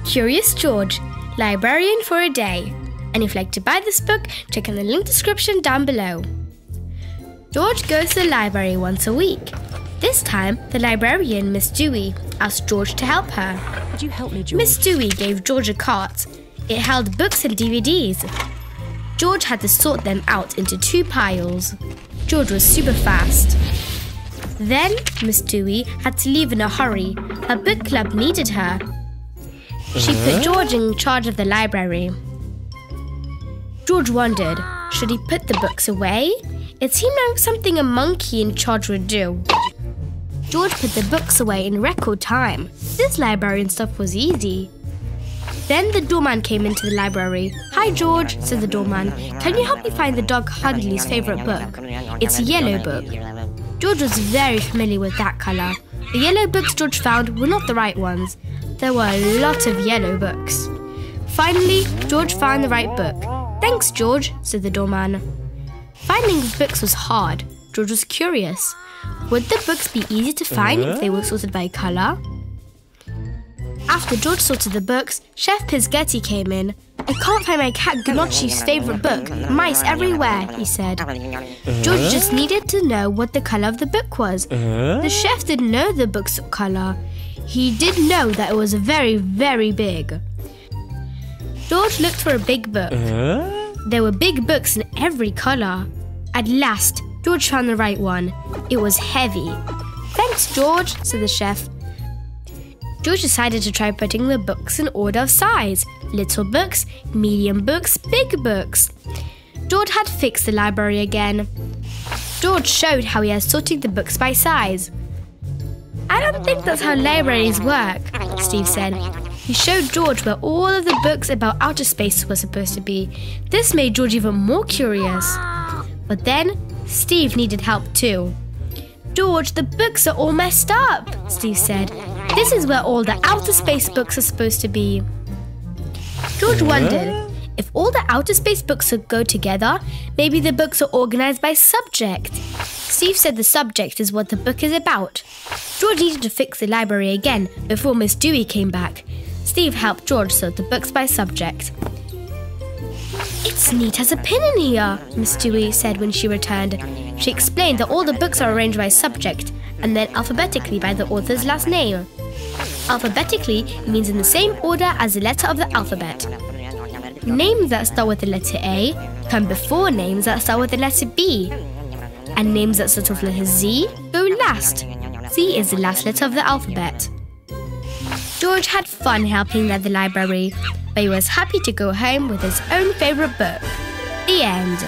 Curious George, Librarian for a Day. And if you'd like to buy this book, check in the link description down below. George goes to the library once a week. This time, the librarian, Miss Dewey, asked George to help her. Could you help me, George? Miss Dewey gave George a cart. It held books and DVDs. George had to sort them out into 2 piles. George was super fast. Then, Miss Dewey had to leave in a hurry. Her book club needed her. She put George in charge of the library. George wondered, should he put the books away? It seemed like something a monkey in charge would do. George put the books away in record time. This librarian stuff was easy. Then the doorman came into the library. "Hi, George," said the doorman. "Can you help me find the dog Hundley's favourite book? It's a yellow book." George was very familiar with that colour. The yellow books George found were not the right ones. There were a lot of yellow books. Finally, George found the right book. "Thanks, George," said the doorman. Finding the books was hard. George was curious. Would the books be easy to find if they were sorted by colour? After George sorted the books, Chef Pisgetti came in. "I can't find my cat Gnocchi's favourite book. Mice everywhere," he said. George just needed to know what the colour of the book was. The chef didn't know the book's colour. He did know that it was very, very big. George looked for a big book. There were big books in every colour. At last, George found the right one. It was heavy. "Thanks, George," said the chef. George decided to try putting the books in order of size. Little books, medium books, big books. George had fixed the library again. George showed how he had sorted the books by size. "I don't think that's how libraries work," Steve said. He showed George where all of the books about outer space were supposed to be. This made George even more curious. But then, Steve needed help too. "George, the books are all messed up," Steve said. "This is where all the outer space books are supposed to be." George wondered, if all the outer space books would go together, maybe the books are organized by subject. Steve said the subject is what the book is about. George needed to fix the library again before Miss Dewey came back. Steve helped George sort the books by subject. "It's neat as a pin in here," Miss Dewey said when she returned. She explained that all the books are arranged by subject and then alphabetically by the author's last name. Alphabetically means in the same order as the letter of the alphabet. Names that start with the letter A come before names that start with the letter B. And names that start with the letter Z go last. Z is the last letter of the alphabet. George had fun helping at the library, but he was happy to go home with his own favourite book. The end.